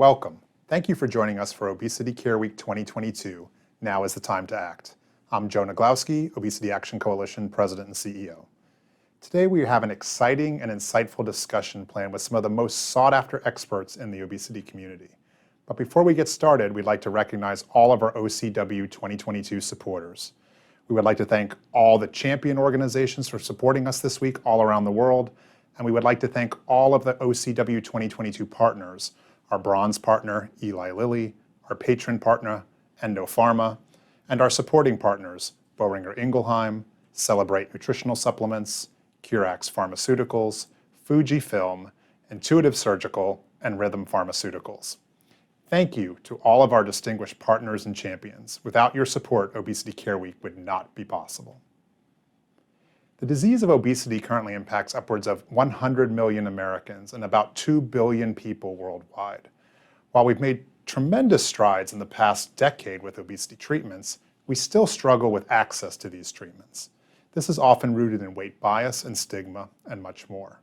Welcome. Thank you for joining us for Obesity Care Week 2022. Now is the time to act. I'm Joe Nadglowski, Obesity Action Coalition President and CEO. Today we have an exciting and insightful discussion planned with some of the most sought-after experts in the obesity community. But before we get started, we'd like to recognize all of our OCW2022 supporters. We would like to thank all the champion organizations for supporting us this week all around the world, and we would like to thank all of the OCW2022 partners, our bronze partner, Eli Lilly, our patron partner, EndoPharma, and our supporting partners, Boehringer Ingelheim, Celebrate Nutritional Supplements, Curax Pharmaceuticals, Fujifilm, Intuitive Surgical, and Rhythm Pharmaceuticals. Thank you to all of our distinguished partners and champions. Without your support, Obesity Care Week would not be possible. The disease of obesity currently impacts upwards of 100 million Americans and about 2 billion people worldwide. While we've made tremendous strides in the past decade with obesity treatments, we still struggle with access to these treatments. This is often rooted in weight bias and stigma and much more.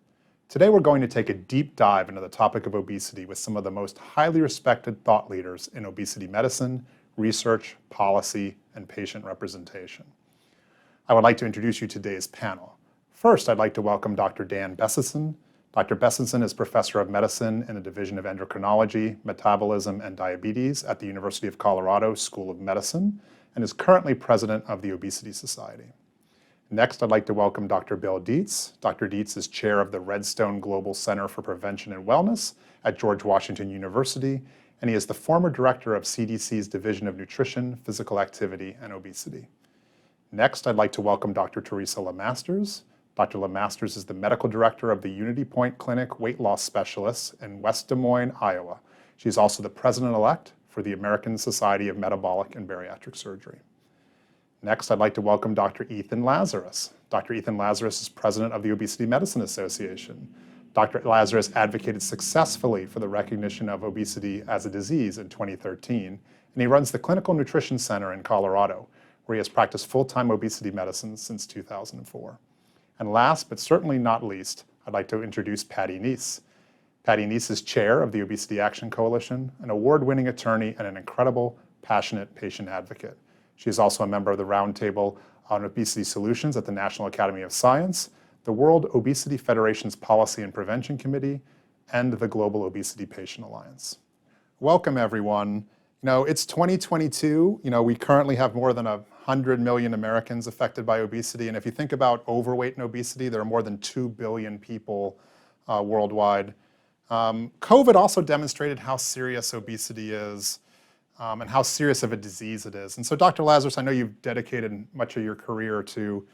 Today we're going to take a deep dive into the topic of obesity with some of the most highly respected thought leaders in obesity medicine, research, policy, and patient representation. I would like to introduce you to today's panel. First, I'd like to welcome Dr. Dan Bessesen. Dr. Bessesen is Professor of Medicine in the Division of Endocrinology, Metabolism, and Diabetes at the University of Colorado School of Medicine and is currently President of the Obesity Society. Next, I'd like to welcome Dr. Bill Dietz. Dr. Dietz is Chair of the Redstone Global Center for Prevention and Wellness at George Washington University, and he is the former Director of CDC's Division of Nutrition, Physical Activity, and Obesity. Next, I'd like to welcome Dr. Teresa LaMasters. Dr. LaMasters is the Medical Director of the Unity Point Clinic Weight Loss Specialists in West Des Moines, Iowa. She is also the President-elect for the American Society of Metabolic and Bariatric Surgery. Next, I'd like to welcome Dr. Ethan Lazarus. Dr. Ethan Lazarus is President of the Obesity Medicine Association. Dr. Lazarus advocated successfully for the recognition of obesity as a disease in 2013, and he runs the Clinical Nutrition Center in Colorado, where he has practiced full-time obesity medicine since 2004. And last, but certainly not least, I'd like to introduce Patty Nece. Patty Nece is Chair of the Obesity Action Coalition, an award-winning attorney, and an incredible, passionate patient advocate. She is also a member of the Roundtable on Obesity Solutions at the National Academy of Science, the World Obesity Federation's Policy and Prevention Committee, and the Global Obesity Patient Alliance. Welcome, everyone. It's 2022. We currently have more than 100 million Americans affected by obesity. And if you think about overweight and obesity, there are more than 2 billion people worldwide. COVID also demonstrated how serious obesity is and how serious of a disease it is. And so, Dr. Lazarus, I know you've dedicated much of your career to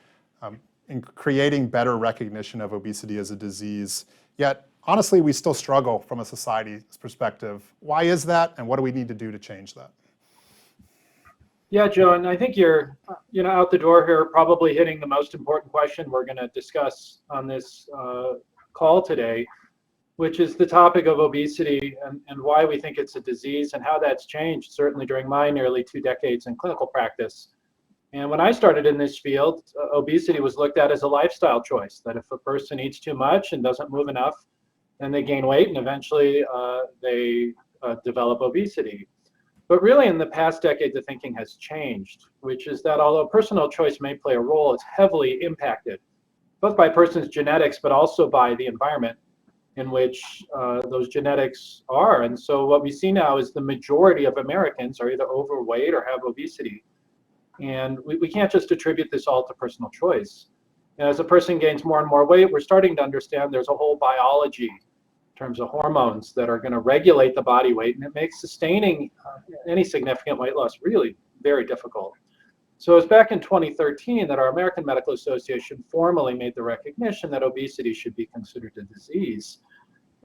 in creating better recognition of obesity as a disease. Yet, honestly, we still struggle from a society's perspective. Why is that, and what do we need to do to change that? Yeah, Joe, and I think you're out the door here probably hitting the most important question we're going to discuss on this call today, which is the topic of obesity and why we think it's a disease and how that's changed, certainly during my nearly 2 decades in clinical practice. And when I started in this field, obesity was looked at as a lifestyle choice, that if a person eats too much and doesn't move enough, then they gain weight and eventually they develop obesity. But really in the past decade, the thinking has changed, which is that although personal choice may play a role, it's heavily impacted, both by a person's genetics, but also by the environment in which those genetics are. And so what we see now is the majority of Americans are either overweight or have obesity. And we can't just attribute this all to personal choice. And as a person gains more and more weight, we're starting to understand there's a whole biology in terms of hormones that are going to regulate the body weight, and it makes sustaining any significant weight loss really very difficult. So it was back in 2013 that our American Medical Association formally made the recognition that obesity should be considered a disease.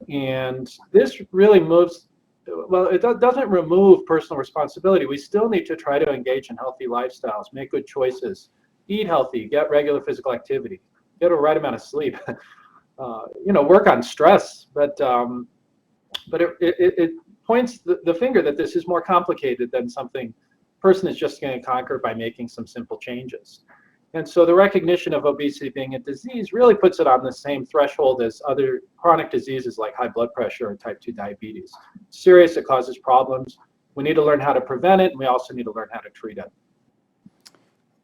And this really moves, well, it doesn't remove personal responsibility. We still need to try to engage in healthy lifestyles, make good choices, eat healthy, get regular physical activity, get a right amount of sleep, work on stress. But it points the finger that this is more complicated than something a person is just going to conquer by making some simple changes. And so the recognition of obesity being a disease really puts it on the same threshold as other chronic diseases like high blood pressure or type 2 diabetes. Serious, it causes problems. We need to learn how to prevent it, and we also need to learn how to treat it.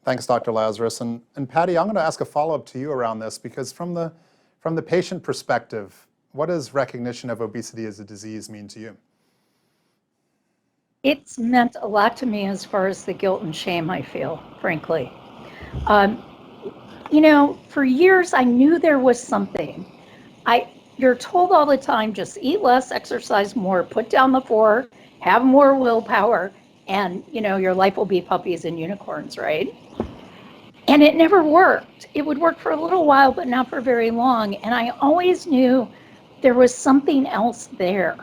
Thanks, Dr. Lazarus. And Patty, I'm going to ask a follow-up to you around this, because from the patient perspective, what does recognition of obesity as a disease mean to you? It's meant a lot to me as far as the guilt and shame I feel, frankly. You know, for years I knew there was something. You're told all the time, just eat less, exercise more, put down the fork, have more willpower, and you know, your life will be puppies and unicorns, right? And it never worked. It would work for a little while, but not for very long. And I always knew there was something else there.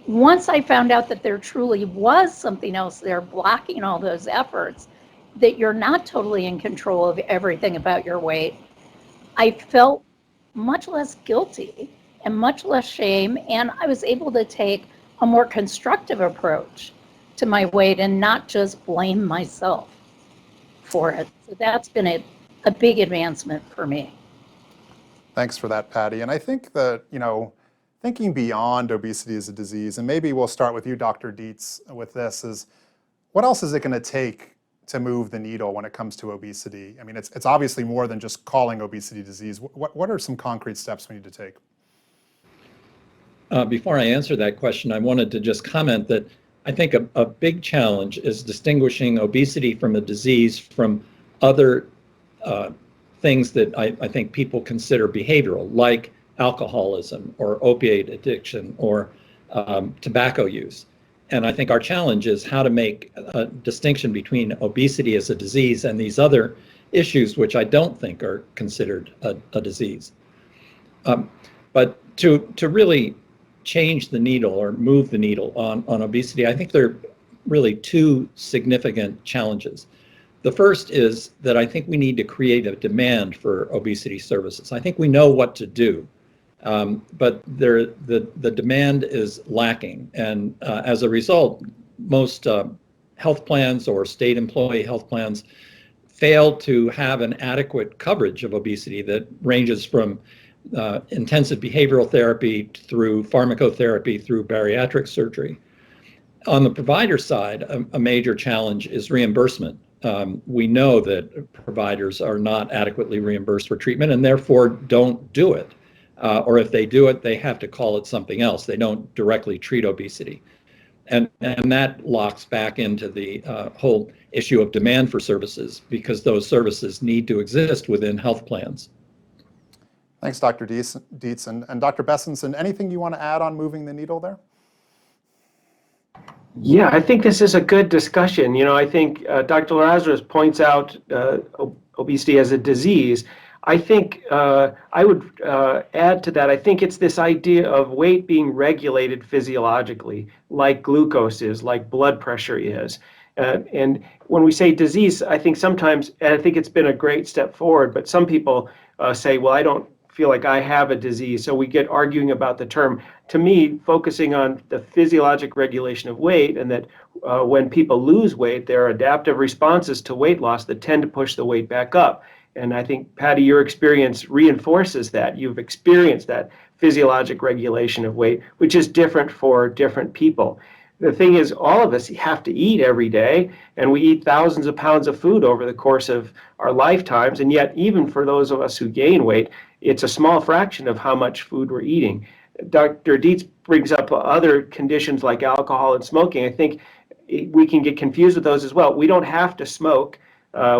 Once I found out that there truly was something else there blocking all those efforts, that you're not totally in control of everything about your weight, I felt much less guilty and much less shame, and I was able to take a more constructive approach to my weight and not just blame myself for it. So that's been a big advancement for me. Thanks for that, Patty. And I think that, you know, thinking beyond obesity as a disease, and maybe we'll start with you, Dr. Dietz, with this, is what else is it going to take to move the needle when it comes to obesity? I mean, it's obviously more than just calling obesity disease. What are some concrete steps we need to take? Before I answer that question, I wanted to just comment that I think a big challenge is distinguishing obesity from a disease from other things that I think people consider behavioral, like alcoholism or opiate addiction or tobacco use. And I think our challenge is how to make a distinction between obesity as a disease and these other issues, which I don't think are considered a disease. But to really change the needle or move the needle on obesity, I think there are really two significant challenges. The first is that I think we need to create a demand for obesity services. I think we know what to do, but the demand is lacking. And as a result, most health plans or state employee health plans fail to have an adequate coverage of obesity that ranges from intensive behavioral therapy through pharmacotherapy through bariatric surgery. On the provider side, a major challenge is reimbursement. We know that providers are not adequately reimbursed for treatment and therefore don't do it. Or if they do it, they have to call it something else. They don't directly treat obesity. And that locks back into the whole issue of demand for services, because those services need to exist within health plans. Thanks, Dr. Dietz. And Dr. Bessesen, anything you want to add on moving the needle there? Yeah, I think this is a good discussion. You know, I think Dr. Lazarus points out obesity as a disease. I think I would add to that, I think it's this idea of weight being regulated physiologically, like glucose is, like blood pressure is. And when we say disease, I think sometimes, and I think it's been a great step forward, but some people say, well, I don't feel like I have a disease, so we get arguing about the term. To me, focusing on the physiologic regulation of weight, and that when people lose weight, there are adaptive responses to weight loss that tend to push the weight back up. And I think, Patty, your experience reinforces that. You've experienced that physiologic regulation of weight, which is different for different people. The thing is, all of us have to eat every day, and we eat thousands of pounds of food over the course of our lifetimes, and yet even for those of us who gain weight, it's a small fraction of how much food we're eating. Dr. Dietz brings up other conditions like alcohol and smoking. I think we can get confused with those as well. We don't have to smoke.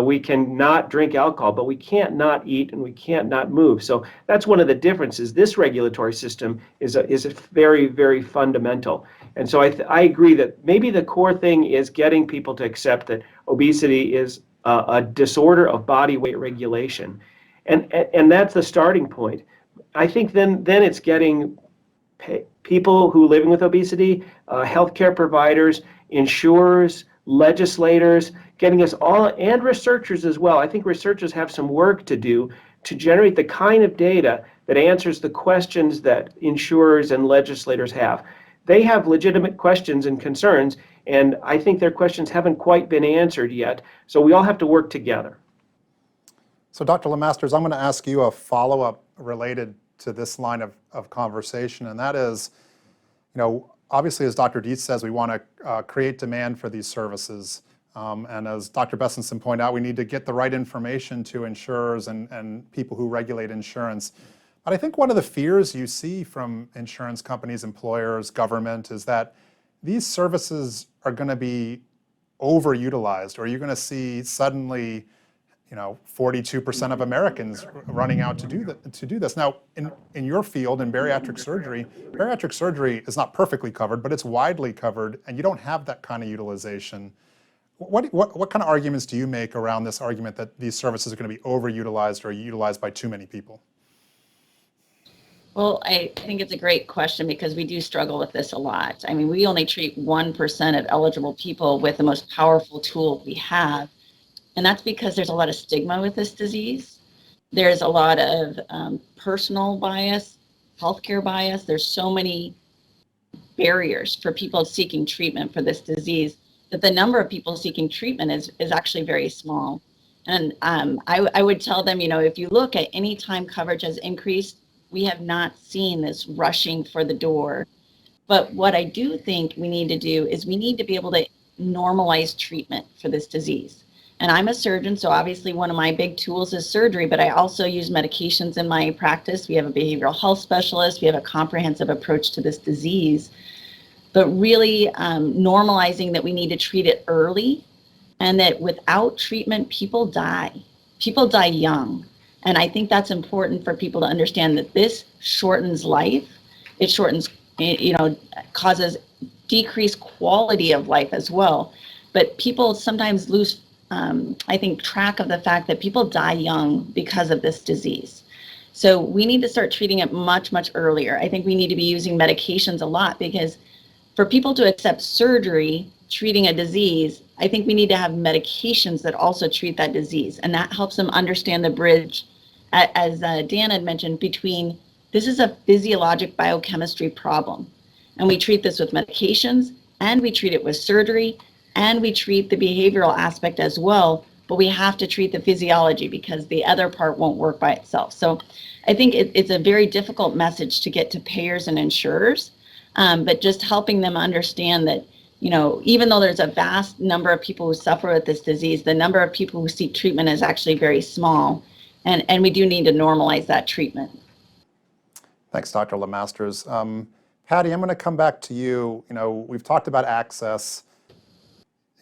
We can not drink alcohol, but we can't not eat and we can't not move. So that's one of the differences. This regulatory system is a very, very fundamental. And so I agree that maybe the core thing is getting people to accept that obesity is a disorder of body weight regulation. And that's the starting point. I think then it's getting people who are living with obesity, healthcare providers, insurers, legislators, getting us all, and researchers as well. I think researchers have some work to do to generate the kind of data that answers the questions that insurers and legislators have. They have legitimate questions and concerns, and I think their questions haven't quite been answered yet. So we all have to work together. So Dr. LaMasters, I'm going to ask you a follow-up related to this line of conversation, and that is, obviously, as Dr. Dietz says, we want to create demand for these services. And as Dr. Bessesen pointed out, we need to get the right information to insurers and people who regulate insurance. But I think one of the fears you see from insurance companies, employers, government, is that these services are going to be overutilized, or you're going to see suddenly 42% of Americans running out to do this. Now, in your field, in bariatric surgery is not perfectly covered, but it's widely covered, and you don't have that kind of utilization. What kind of arguments do you make around this argument that these services are going to be overutilized or utilized by too many people? Well, I think it's a great question because we do struggle with this a lot. I mean, we only treat 1% of eligible people with the most powerful tool we have. And that's because there's a lot of stigma with this disease. There's a lot of personal bias, healthcare bias. There's so many barriers for people seeking treatment for this disease that the number of people seeking treatment is actually very small. And I would tell them, if you look at any time coverage has increased, we have not seen this rushing for the door. But what I do think we need to do is we need to be able to normalize treatment for this disease. And I'm a surgeon, so obviously one of my big tools is surgery, but I also use medications in my practice. We have a behavioral health specialist. We have a comprehensive approach to this disease. But really normalizing that we need to treat it early, and that without treatment, people die. People die young. And I think that's important for people to understand that this shortens life. It shortens, causes decreased quality of life as well. But people sometimes lose, I think, track of the fact that people die young because of this disease. So we need to start treating it much, much earlier. I think we need to be using medications a lot because for people to accept surgery treating a disease, I think we need to have medications that also treat that disease. And that helps them understand the bridge, as Dan had mentioned, between this is a physiologic biochemistry problem. And we treat this with medications, and we treat it with surgery, and we treat the behavioral aspect as well. But we have to treat the physiology because the other part won't work by itself. So I think it's a very difficult message to get to payers and insurers. But just helping them understand that, even though there's a vast number of people who suffer with this disease, the number of people who seek treatment is actually very small. And we do need to normalize that treatment. Thanks, Dr. LaMasters. Patty, I'm going to come back to you. We've talked about access.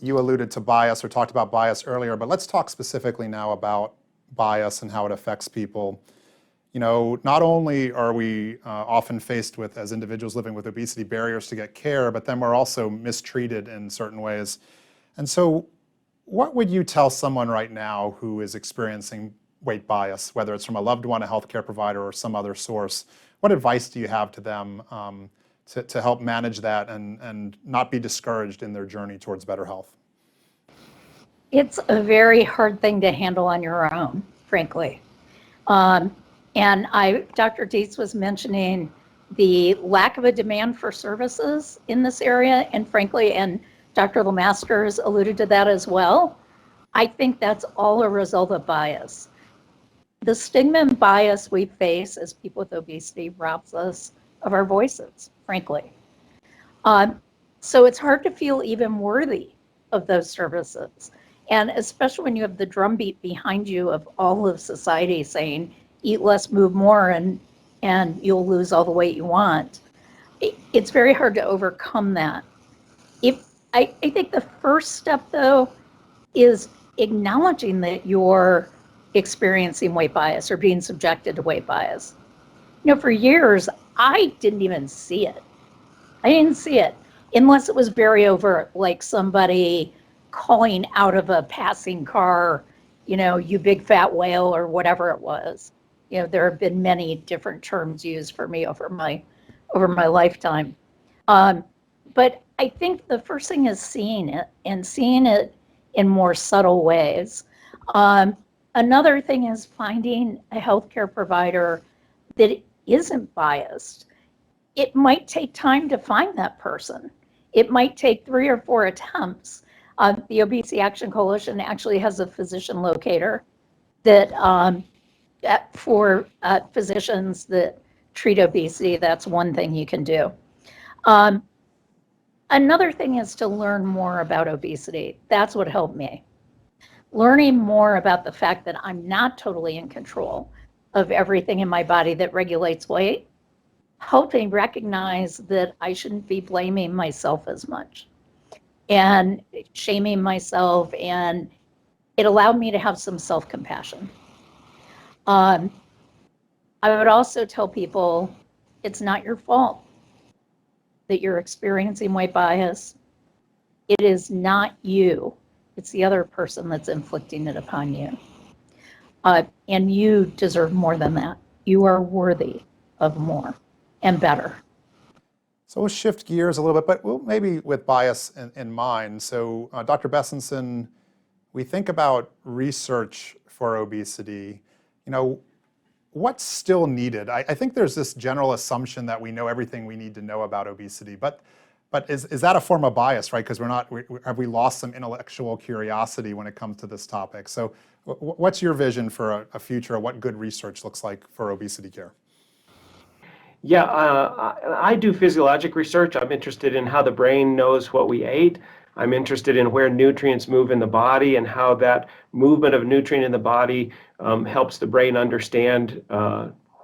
You alluded to bias or talked about bias earlier, but let's talk specifically now about bias and how it affects people. Not only are we often faced with, as individuals living with obesity, barriers to get care, but then we're also mistreated in certain ways. And so what would you tell someone right now who is experiencing weight bias, whether it's from a loved one, a healthcare provider, or some other source? What advice do you have to them to help manage that and not be discouraged in their journey towards better health? It's a very hard thing to handle on your own, frankly. And Dr. Dietz was mentioning the lack of a demand for services in this area, and frankly, and Dr. LaMasters alluded to that as well. I think that's all a result of bias. The stigma and bias we face as people with obesity robs us of our voices, frankly. So it's hard to feel even worthy of those services. And especially when you have the drumbeat behind you of all of society saying, eat less, move more, and you'll lose all the weight you want. It's very hard to overcome that. I think the first step, though, is acknowledging that you're experiencing weight bias or being subjected to weight bias. For years, I didn't even see it. I didn't see it unless it was very overt, like somebody calling out of a passing car, you big fat whale, or whatever it was. There have been many different terms used for me over my lifetime. But I think the first thing is seeing it, and seeing it in more subtle ways. Another thing is finding a healthcare provider that isn't biased. It might take time to find that person. It might take 3 or 4 attempts. The Obesity Action Coalition actually has a physician locator that for physicians that treat obesity, that's one thing you can do. Another thing is to learn more about obesity. That's what helped me. Learning more about the fact that I'm not totally in control of everything in my body that regulates weight helped me recognize that I shouldn't be blaming myself as much and shaming myself, and it allowed me to have some self-compassion. I would also tell people it's not your fault that you're experiencing weight bias. It is not you. It's the other person that's inflicting it upon you. And you deserve more than that. You are worthy of more and better. So we'll shift gears a little bit, but maybe with bias in mind. So Dr. Bessesen, we think about research for obesity. What's still needed? I think there's this general assumption that we know everything we need to know about obesity, but is that a form of bias, right? Because have we lost some intellectual curiosity when it comes to this topic? So what's your vision for a future of what good research looks like for obesity care? Yeah, I do physiologic research. I'm interested in how the brain knows what we ate. I'm interested in where nutrients move in the body and how that movement of nutrient in the body helps the brain understand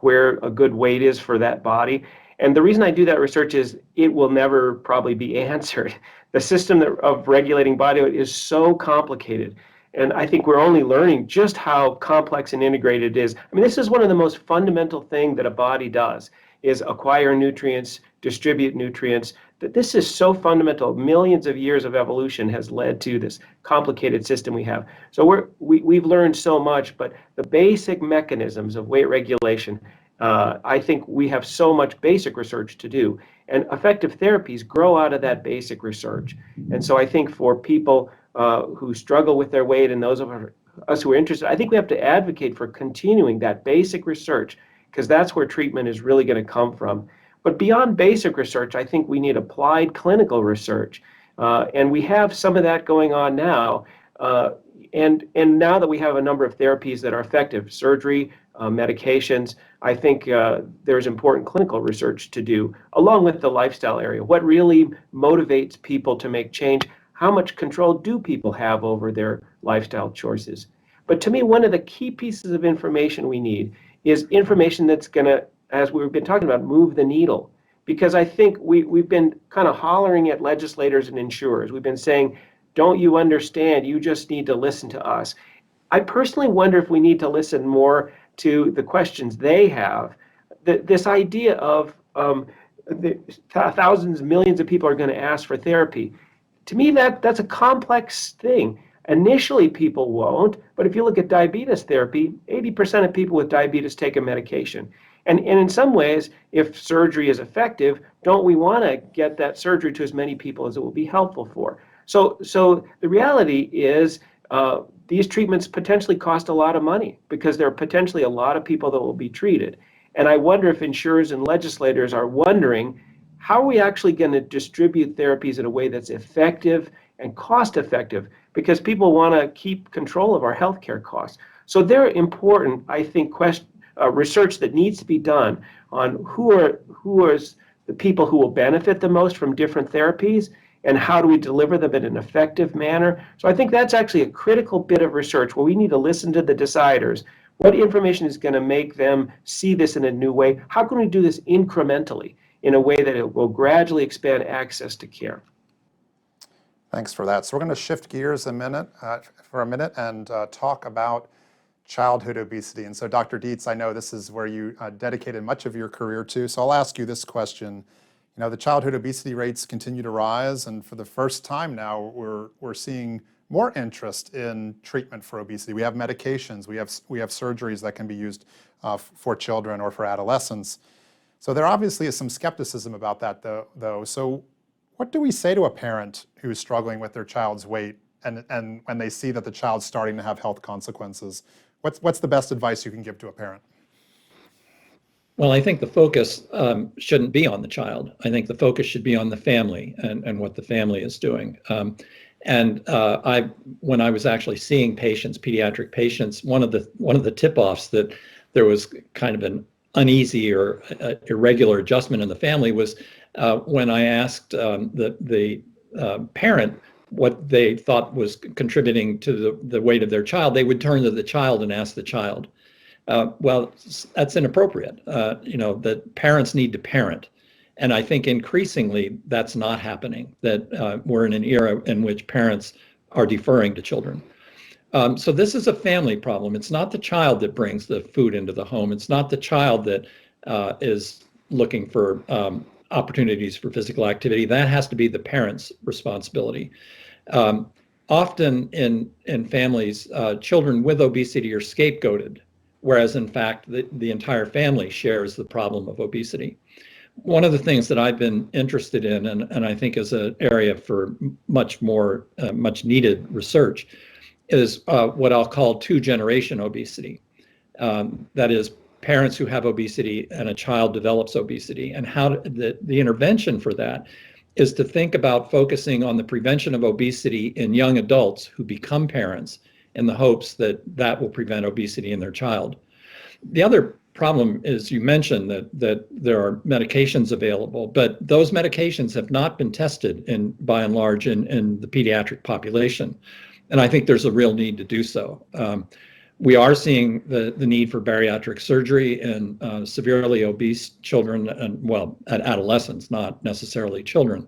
where a good weight is for that body. And the reason I do that research is it will never probably be answered. The system of regulating body weight is so complicated. And I think we're only learning just how complex and integrated it is. I mean, this is one of the most fundamental things that a body does, is acquire nutrients, distribute nutrients. That this is so fundamental. Millions of years of evolution has led to this complicated system we have. So we've learned so much, but the basic mechanisms of weight regulation, I think we have so much basic research to do. And effective therapies grow out of that basic research. And so I think for people who struggle with their weight and those of us who are interested, I think we have to advocate for continuing that basic research, because that's where treatment is really going to come from. But beyond basic research, I think we need applied clinical research. And we have some of that going on now. And now that we have a number of therapies that are effective, surgery, medications, I think there's important clinical research to do, along with the lifestyle area. What really motivates people to make change? How much control do people have over their lifestyle choices? But to me, one of the key pieces of information we need is information that's going to, as we've been talking about, move the needle. Because I think we've been kind of hollering at legislators and insurers. We've been saying, don't you understand? You just need to listen to us. I personally wonder if we need to listen more to the questions they have. This idea of thousands, millions of people are going to ask for therapy. To me, that's a complex thing. Initially, people won't, but if you look at diabetes therapy, 80% of people with diabetes take a medication. And in some ways, if surgery is effective, don't we want to get that surgery to as many people as it will be helpful for? So the reality is these treatments potentially cost a lot of money because there are potentially a lot of people that will be treated. And I wonder if insurers and legislators are wondering, how are we actually going to distribute therapies in a way that's effective and cost effective? Because people want to keep control of our healthcare costs. So there are important, I think, research that needs to be done on who are the people who will benefit the most from different therapies, and how do we deliver them in an effective manner. So I think that's actually a critical bit of research where we need to listen to the deciders. What information is going to make them see this in a new way? How can we do this incrementally in a way that it will gradually expand access to care? Thanks for that. So we're going to shift gears for a minute and talk about childhood obesity. And so Dr. Dietz, I know this is where you dedicated much of your career to, so I'll ask you this question. You know, the childhood obesity rates continue to rise, and for the first time now, we're seeing more interest in treatment for obesity. We have medications, we have surgeries that can be used for children or for adolescents. So there obviously is some skepticism about that though. So what do we say to a parent who's struggling with their child's weight and when they see that the child's starting to have health consequences? What's the best advice you can give to a parent? Well, I think the focus shouldn't be on the child. I think the focus should be on the family and what the family is doing. And when I was actually seeing patients, pediatric patients, one of the tip-offs that there was kind of an uneasy or irregular adjustment in the family was when I asked the parent what they thought was contributing to the weight of their child. They would turn to the child and ask the child. Well, that's inappropriate. That parents need to parent. And I think increasingly that's not happening, that we're in an era in which parents are deferring to children. So this is a family problem. It's not the child that brings the food into the home. It's not the child that is looking for opportunities for physical activity. That has to be the parent's responsibility. Often in families, children with obesity are scapegoated, whereas in fact, the entire family shares the problem of obesity. One of the things that I've been interested in, and I think is an area for much needed research, is what I'll call two-generation obesity. That is, parents who have obesity and a child develops obesity, and how the intervention for that is to think about focusing on the prevention of obesity in young adults who become parents in the hopes that that will prevent obesity in their child. The other problem is, you mentioned that there are medications available, but those medications have not been tested by and large in the pediatric population. And I think there's a real need to do so. We are seeing the need for bariatric surgery in severely obese children, and at adolescents, not necessarily children.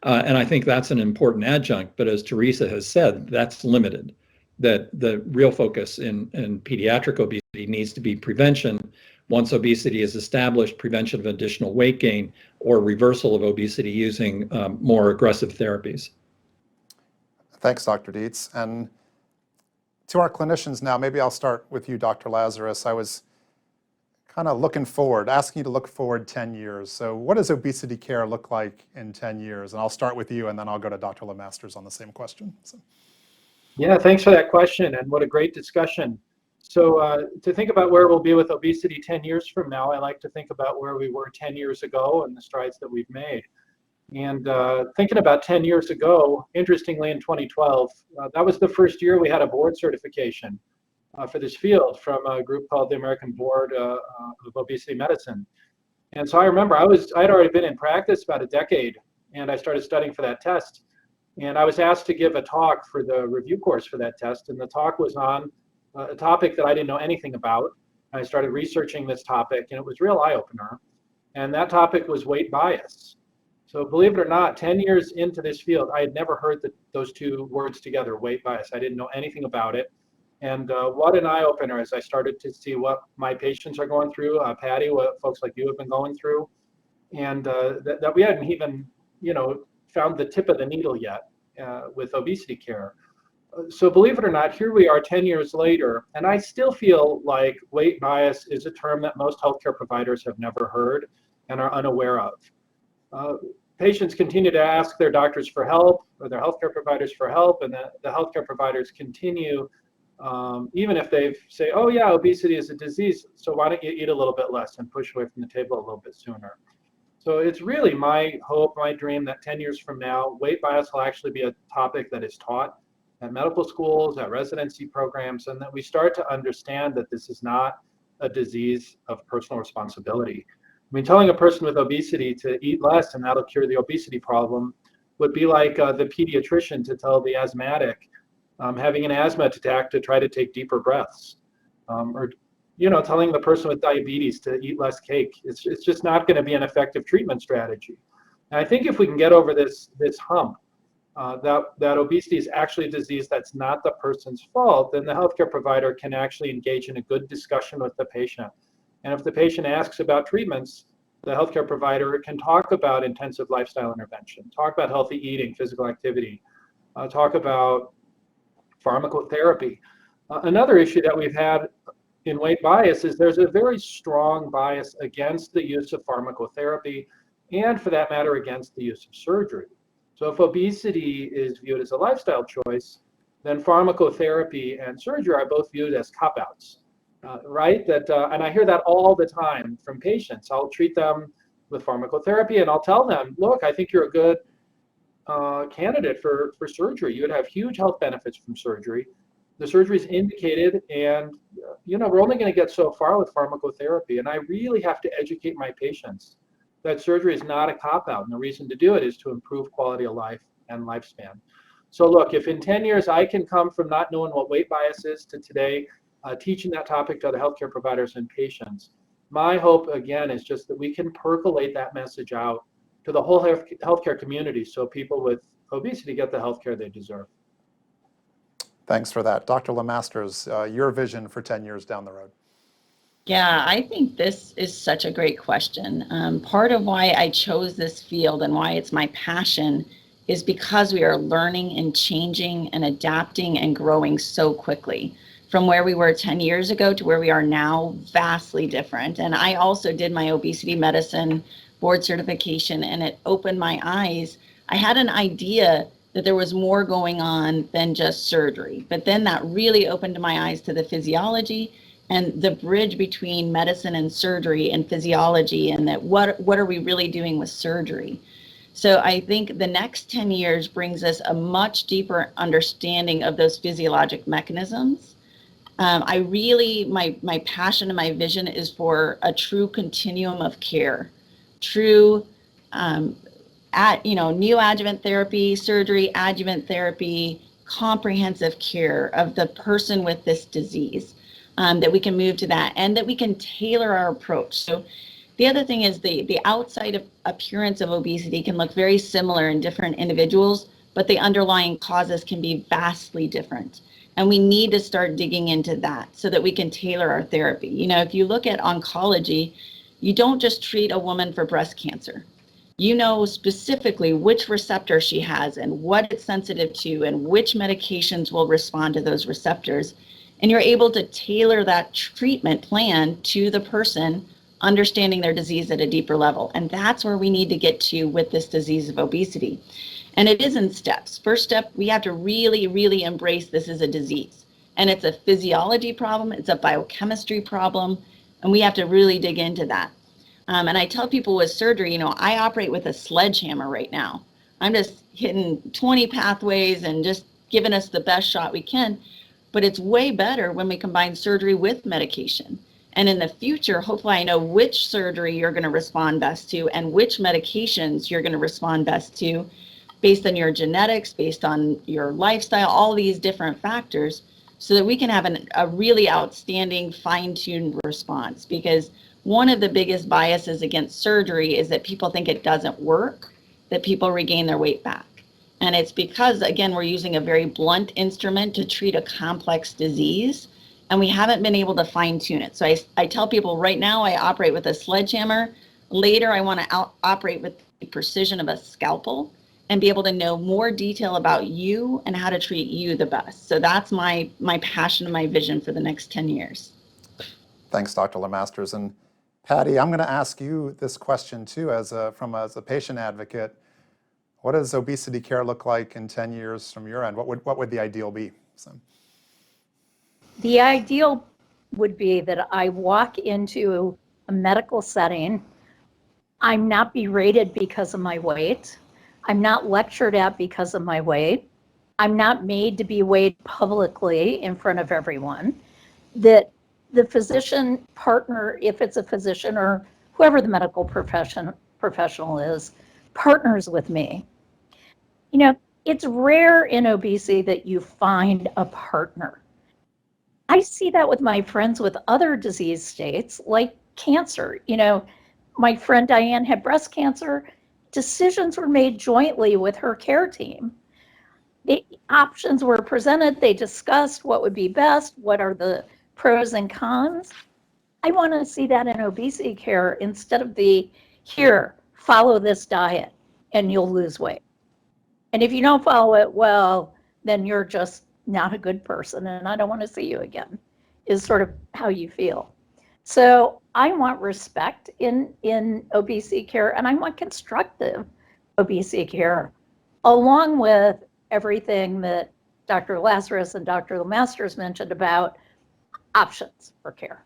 And I think that's an important adjunct, but as Teresa has said, that's limited. That the real focus in pediatric obesity needs to be prevention. Once obesity is established, prevention of additional weight gain or reversal of obesity using more aggressive therapies. Thanks, Dr. Dietz. And to our clinicians now, maybe I'll start with you, Dr. Lazarus. I was kind of asking you to look forward 10 years. So what does obesity care look like in 10 years? And I'll start with you, and then I'll go to Dr. LaMasters on the same question. So. Yeah, thanks for that question, and what a great discussion. So to think about where we'll be with obesity 10 years from now, I like to think about where we were 10 years ago and the strides that we've made. And thinking about 10 years ago, interestingly, in 2012, that was the first year we had a board certification for this field from a group called the American Board of Obesity Medicine. And so I remember I'd already been in practice about a decade, and I started studying for that test. And I was asked to give a talk for the review course for that test, and the talk was on a topic that I didn't know anything about. I started researching this topic, and it was a real eye-opener. And that topic was weight bias. So believe it or not, 10 years into this field, I had never heard those two words together, weight bias. I didn't know anything about it. And what an eye-opener as I started to see what my patients are going through, Patty, what folks like you have been going through, and that we hadn't even, found the tip of the needle yet with obesity care. So believe it or not, here we are 10 years later, and I still feel like weight bias is a term that most healthcare providers have never heard and are unaware of. Patients continue to ask their doctors for help or their healthcare providers for help, and the healthcare providers continue, even if they say, oh yeah, obesity is a disease, so why don't you eat a little bit less and push away from the table a little bit sooner? So it's really my hope, my dream that 10 years from now, weight bias will actually be a topic that is taught at medical schools, at residency programs, and that we start to understand that this is not a disease of personal responsibility. I mean, telling a person with obesity to eat less and that'll cure the obesity problem would be like the pediatrician to tell the asthmatic having an asthma attack to try to take deeper breaths. Or telling the person with diabetes to eat less cake. It's just not going to be an effective treatment strategy. And I think if we can get over this hump, that obesity is actually a disease that's not the person's fault, then the healthcare provider can actually engage in a good discussion with the patient. And if the patient asks about treatments, the healthcare provider can talk about intensive lifestyle intervention, talk about healthy eating, physical activity, talk about pharmacotherapy. Another issue that we've had in weight bias is there's a very strong bias against the use of pharmacotherapy, and for that matter, against the use of surgery. So if obesity is viewed as a lifestyle choice, then pharmacotherapy and surgery are both viewed as cop-outs, right? And I hear that all the time from patients. I'll treat them with pharmacotherapy and I'll tell them, look, I think you're a good candidate for surgery. You would have huge health benefits from surgery. The surgery is indicated, and we're only going to get so far with pharmacotherapy. And I really have to educate my patients that surgery is not a cop-out, and the reason to do it is to improve quality of life and lifespan. So look, if in 10 years I can come from not knowing what weight bias is to today, teaching that topic to other healthcare providers and patients, my hope, again, is just that we can percolate that message out to the whole healthcare community so people with obesity get the healthcare they deserve. Thanks for that. Dr. LaMasters, your vision for 10 years down the road. Yeah, I think this is such a great question. Part of why I chose this field and why it's my passion is because we are learning and changing and adapting and growing so quickly. From where we were 10 years ago to where we are now, vastly different. And I also did my obesity medicine board certification, and it opened my eyes. I had an idea that there was more going on than just surgery, but then that really opened my eyes to the physiology and the bridge between medicine and surgery and physiology, and that what are we really doing with surgery. So I think the next 10 years brings us a much deeper understanding of those physiologic mechanisms. My passion and my vision is for a true continuum of care, true neoadjuvant therapy, surgery, adjuvant therapy, comprehensive care of the person with this disease, that we can move to that and that we can tailor our approach. So the other thing is the outside appearance of obesity can look very similar in different individuals, but the underlying causes can be vastly different. And we need to start digging into that so that we can tailor our therapy. If you look at oncology, you don't just treat a woman for breast cancer. You know specifically which receptor she has and what it's sensitive to and which medications will respond to those receptors. And you're able to tailor that treatment plan to the person, understanding their disease at a deeper level. And that's where we need to get to with this disease of obesity. And it is in steps. First step, we have to really, really embrace this as a disease. And it's a physiology problem, it's a biochemistry problem, and we have to really dig into that. And I tell people with surgery, I operate with a sledgehammer right now. I'm just hitting 20 pathways and just giving us the best shot we can. But it's way better when we combine surgery with medication. And in the future, hopefully I know which surgery you're going to respond best to and which medications you're going to respond best to based on your genetics, based on your lifestyle, all these different factors, so that we can have a really outstanding fine-tuned response. Because one of the biggest biases against surgery is that people think it doesn't work, that people regain their weight back. And it's because, again, we're using a very blunt instrument to treat a complex disease, and we haven't been able to fine-tune it. So I tell people right now I operate with a sledgehammer. Later, I want to operate with the precision of a scalpel and be able to know more detail about you and how to treat you the best. So that's my passion and my vision for the next 10 years. Thanks, Dr. LaMasters. And Patty, I'm going to ask you this question too, as a patient advocate. What does obesity care look like in 10 years from your end? What would the ideal be? The ideal would be that I walk into a medical setting. I'm not berated because of my weight. I'm not lectured at because of my weight. I'm not made to be weighed publicly in front of everyone. That the physician partner, if it's a physician or whoever the medical professional is, partners with me. It's rare in obesity that you find a partner. I see that with my friends with other disease states like cancer. My friend Diane had breast cancer. Decisions were made jointly with her care team. The options were presented. They discussed what would be best, what are the pros and cons. I want to see that in obesity care instead of here, follow this diet and you'll lose weight. And if you don't follow it, well, then you're just not a good person and I don't want to see you again, is sort of how you feel. So I want respect in obesity care, and I want constructive obesity care, along with everything that Dr. Lazarus and Dr. LaMasters mentioned about options for care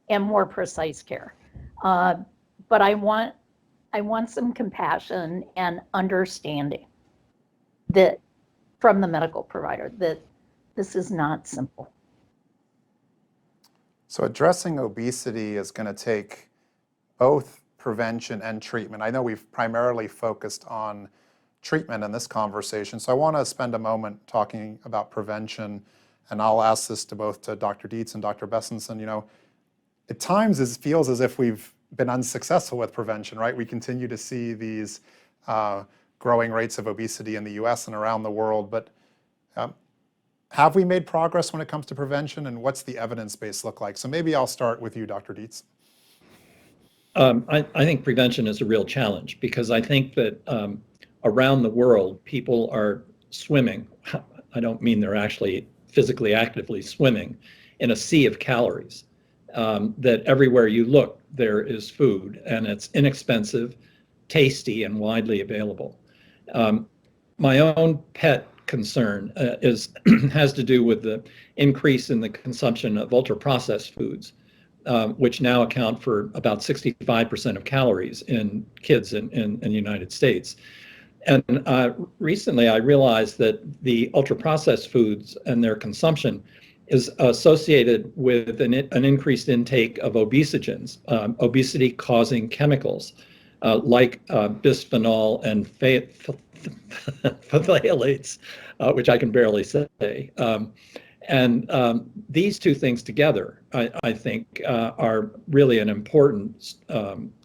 and more precise care. But I want some compassion and understanding. that from the medical provider that this is not simple. So addressing obesity is going to take both prevention and treatment. I know we've primarily focused on treatment in this conversation, so I want to spend a moment talking about prevention, and I'll ask this to both Dr. Dietz and Dr. Bessesen. You know, at times it feels as if we've been unsuccessful with prevention, right? We continue to see these growing rates of obesity in the US and around the world, but have we made progress when it comes to prevention, and what's the evidence base look like? So maybe I'll start with you, Dr. Dietz. I think prevention is a real challenge, because I think that around the world, people are swimming. I don't mean they're actually physically actively swimming in a sea of calories. That everywhere you look, there is food, and it's inexpensive, tasty, and widely available. My own pet concern has to do with the increase in the consumption of ultra-processed foods, which now account for about 65% of calories in kids in the United States. And recently I realized that the ultra-processed foods and their consumption is associated with an increased intake of obesogens, obesity-causing chemicals like bisphenol and phthalates, which I can barely say. These two things together, I think, are really an important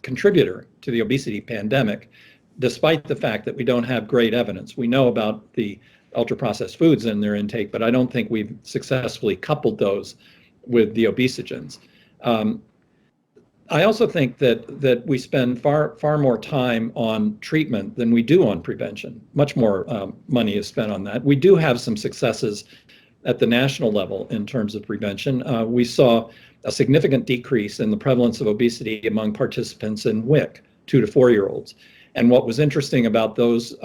contributor to the obesity pandemic, despite the fact that we don't have great evidence. We know about the ultra-processed foods and their intake, but I don't think we've successfully coupled those with the obesogens. I also think that we spend far more time on treatment than we do on prevention. Much more money is spent on that. We do have some successes at the national level in terms of prevention. We saw a significant decrease in the prevalence of obesity among participants in WIC, 2 to 4-year-olds. And what was interesting about those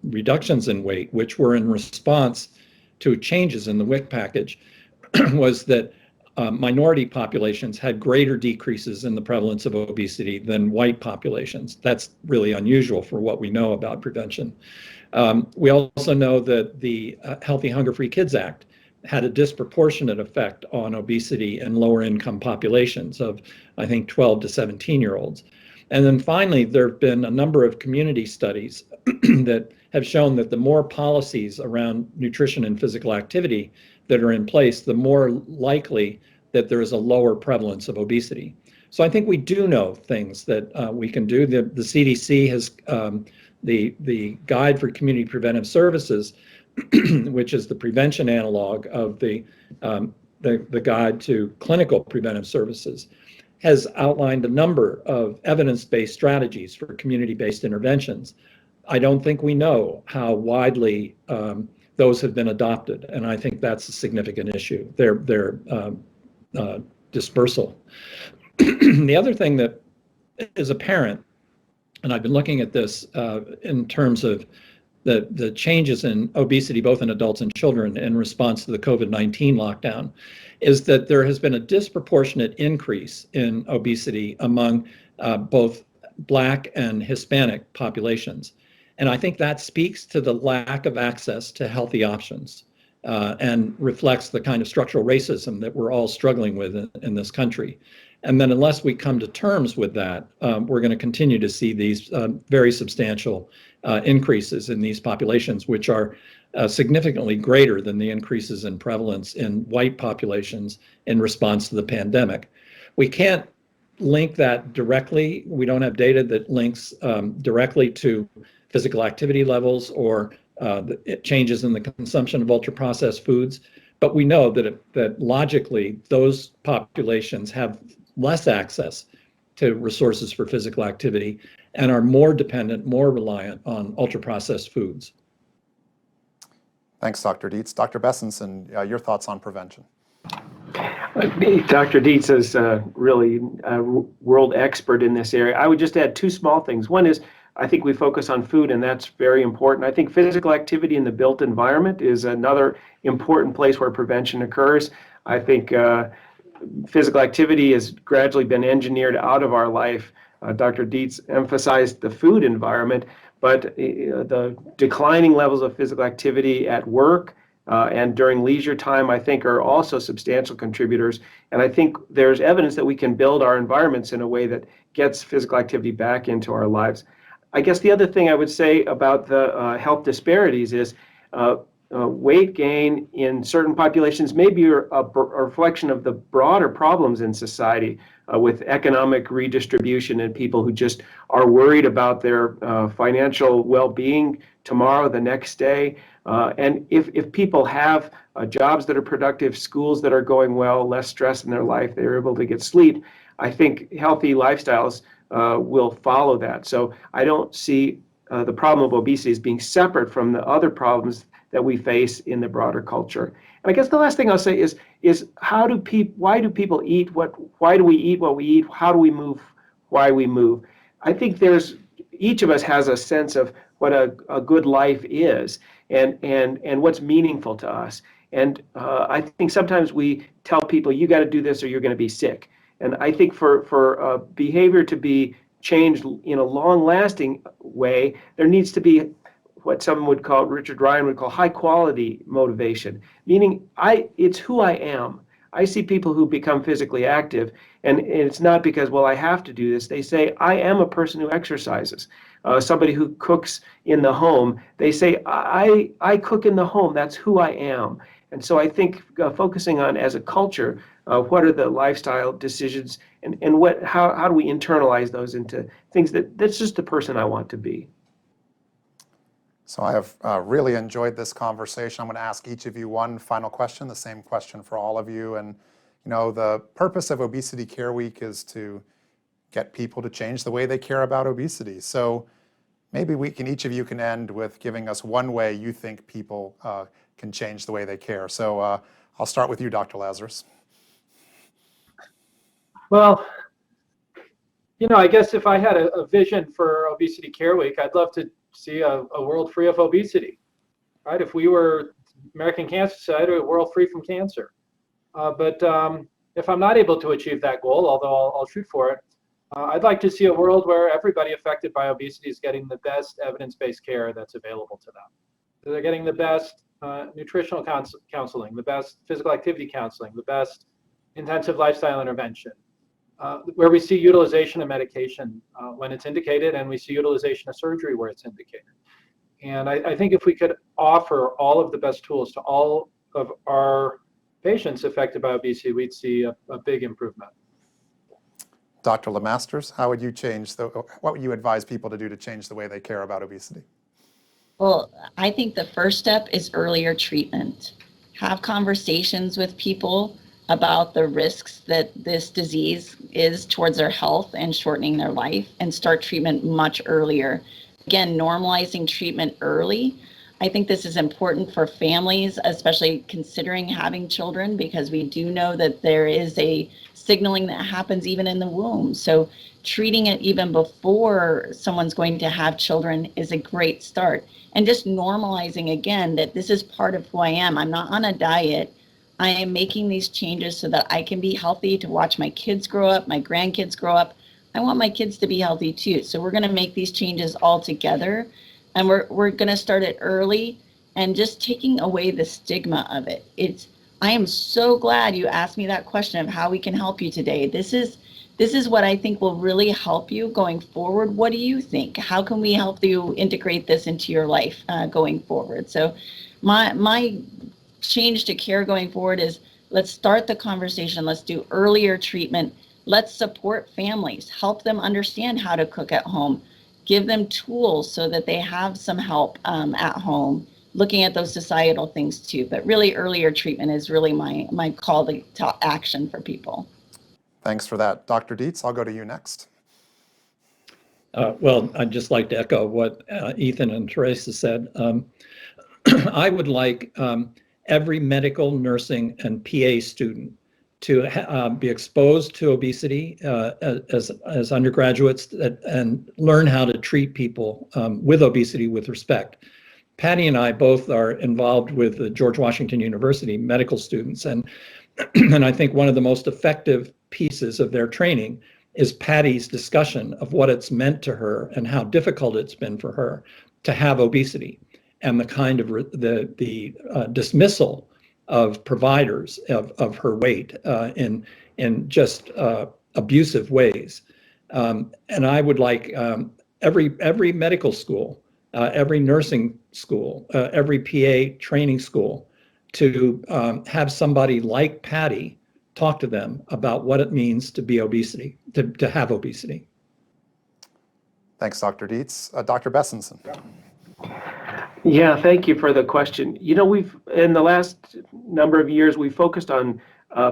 reductions in weight, which were in response to changes in the WIC package, was that minority populations had greater decreases in the prevalence of obesity than white populations. That's really unusual for what we know about prevention. We also know that the Healthy Hunger-Free Kids Act had a disproportionate effect on obesity in lower income populations of, I think, 12 to 17-year-olds. And then finally, there have been a number of community studies that have shown that the more policies around nutrition and physical activity that are in place, the more likely that there is a lower prevalence of obesity. So I think we do know things that we can do. The CDC has the Guide for Community Preventive Services, which is the prevention analog of the Guide to Clinical Preventive Services, has outlined a number of evidence-based strategies for community-based interventions. I don't think we know how widely those have been adopted, and I think that's a significant issue, their dispersal. The other thing that is apparent, and I've been looking at this in terms of the changes in obesity, both in adults and children, in response to the COVID-19 lockdown, is that there has been a disproportionate increase in obesity among both Black and Hispanic populations. And I think that speaks to the lack of access to healthy options and reflects the kind of structural racism that we're all struggling with in this country. And then unless we come to terms with that, we're going to continue to see these very substantial increases in these populations, which are significantly greater than the increases in prevalence in white populations in response to the pandemic. We can't link that directly. We don't have data that links directly to physical activity levels or changes in the consumption of ultra-processed foods, but we know that logically those populations have less access to resources for physical activity and are more dependent, more reliant on ultra-processed foods. Thanks, Dr. Dietz. Dr. Bessesen, your thoughts on prevention? Dr. Dietz is really a world expert in this area. I would just add two small things. One is, I think we focus on food, and that's very important. I think physical activity in the built environment is another important place where prevention occurs. I think physical activity has gradually been engineered out of our life Dr. Dietz emphasized the food environment, but the declining levels of physical activity at work and during leisure time, I think, are also substantial contributors. And I think there's evidence that we can build our environments in a way that gets physical activity back into our lives. I guess the other thing I would say about the health disparities is weight gain in certain populations may be a reflection of the broader problems in society with economic redistribution and people who just are worried about their financial well-being tomorrow, the next day. And if people have jobs that are productive, schools that are going well, less stress in their life, they're able to get sleep, I think healthy lifestyles will follow that. So I don't see the problem of obesity as being separate from the other problems that we face in the broader culture. And I guess the last thing I'll say is why do people eat why do we eat what we eat? How do we move why we move? I think each of us has a sense of what a good life is and what's meaningful to us. And I think sometimes we tell people, you got to do this or you're going to be sick. And I think for behavior to be changed in a long-lasting way, there needs to be what someone would call, Richard Ryan would call, high-quality motivation, meaning it's who I am. I see people who become physically active, and it's not because, well, I have to do this. They say, I am a person who exercises. Somebody who cooks in the home, they say, I cook in the home. That's who I am. And so I think focusing on, as a culture, what are the lifestyle decisions and how do we internalize those into things that's just the person I want to be. So I have really enjoyed this conversation. I'm going to ask each of you one final question, the same question for all of you. And the purpose of Obesity Care Week is to get people to change the way they care about obesity. So maybe each of you can end with giving us one way you think people can change the way they care. So I'll start with you, Dr. Lazarus. Well, I guess if I had a vision for Obesity Care Week, I'd love to see a world free of obesity, right? If we were American Cancer Society, a world free from cancer. But if I'm not able to achieve that goal, although I'll shoot for it, I'd like to see a world where everybody affected by obesity is getting the best evidence-based care that's available to them. So they're getting the best nutritional counseling, the best physical activity counseling, the best intensive lifestyle intervention, where we see utilization of medication when it's indicated, and we see utilization of surgery where it's indicated. And I think if we could offer all of the best tools to all of our patients affected by obesity, we'd see a big improvement. Dr. LaMasters, how would you what would you advise people to do to change the way they care about obesity? Well, I think the first step is earlier treatment. Have conversations with people about the risks that this disease is towards their health and shortening their life, and start treatment much earlier. Again, normalizing treatment early. I think this is important for families, especially considering having children, because we do know that there is a signaling that happens even in the womb. So treating it even before someone's going to have children is a great start. And just normalizing again that this is part of who I am. I'm not on a diet. I am making these changes so that I can be healthy, to watch my kids grow up, my grandkids grow up. I want my kids to be healthy too. So we're going to make these changes all together, and we're going to start it early and just taking away the stigma of it. I am so glad you asked me that question of how we can help you today. This is what I think will really help you going forward. What do you think? How can we help you integrate this into your life going forward? So my change to care going forward is, let's start the conversation. Let's do earlier treatment. Let's support families, help them understand how to cook at home, give them tools so that they have some help at home, looking at those societal things too. But really earlier treatment is really my call to action for people. Thanks for that. Dr. Dietz, I'll go to you next. Well, I'd just like to echo what Ethan and Teresa said. I would like every medical, nursing, and PA student to be exposed to obesity as undergraduates and learn how to treat people with obesity with respect. Patty and I both are involved with the George Washington University medical students, and I think one of the most effective pieces of their training is Patty's discussion of what it's meant to her and how difficult it's been for her to have obesity, and the kind of the dismissal of providers of her weight in just abusive ways. And I would like every medical school, every nursing school, every PA training school to have somebody like Patty talk to them about what it means to be obesity, to have obesity. Thanks, Dr. Dietz. Dr. Bessesen. Yeah, thank you for the question. You know, we've, in the last number of years, we focused on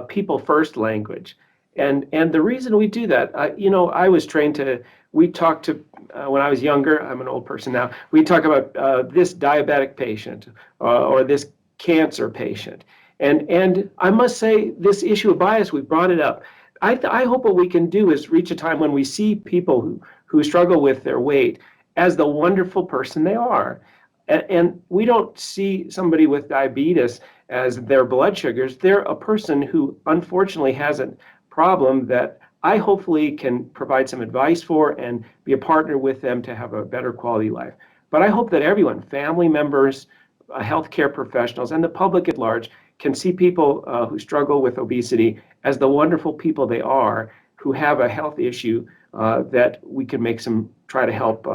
people first language. And the reason we do that, I was trained we talk to, when I was younger, I'm an old person now, we talk about this diabetic patient or this cancer patient. And I must say, this issue of bias, we brought it up. I hope what we can do is reach a time when we see people who struggle with their weight as the wonderful person they are. And we don't see somebody with diabetes as their blood sugars. They're a person who unfortunately has a problem that I hopefully can provide some advice for and be a partner with them to have a better quality life. But I hope that everyone, family members, healthcare professionals, and the public at large can see people who struggle with obesity as the wonderful people they are, who have a health issue that we can try to help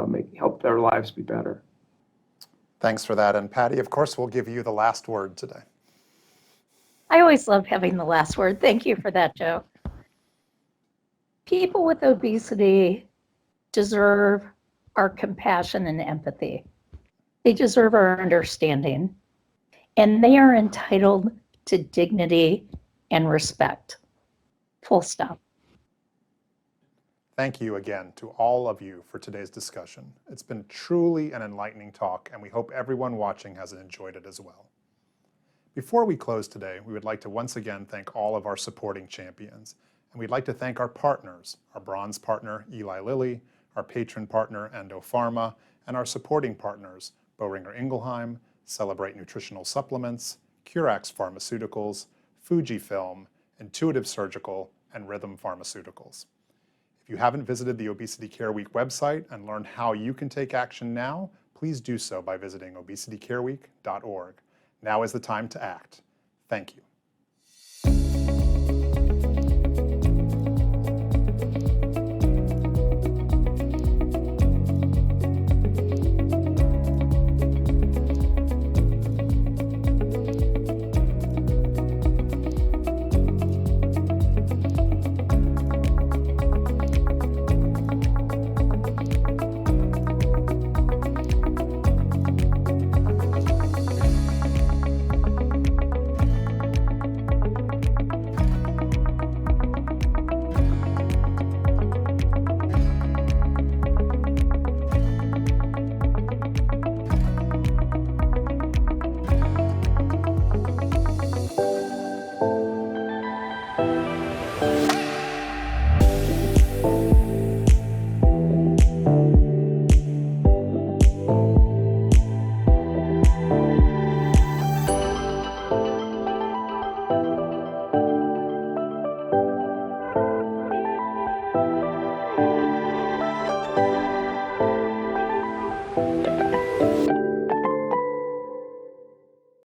their lives be better. Thanks for that. And Patty, of course, we'll give you the last word today. I always love having the last word. Thank you for that, Joe. People with obesity deserve our compassion and empathy. They deserve our understanding, and they are entitled to dignity and respect. Full stop. Thank you again to all of you for today's discussion. It's been truly an enlightening talk, and we hope everyone watching has enjoyed it as well. Before we close today, we would like to once again thank all of our supporting champions, and we'd like to thank our partners, our bronze partner, Eli Lilly, our patron partner, Endopharma, and our supporting partners, Boehringer Ingelheim, Celebrate Nutritional Supplements, Curax Pharmaceuticals, Fujifilm, Intuitive Surgical, and Rhythm Pharmaceuticals. If you haven't visited the Obesity Care Week website and learned how you can take action now, please do so by visiting obesitycareweek.org. Now is the time to act. Thank you.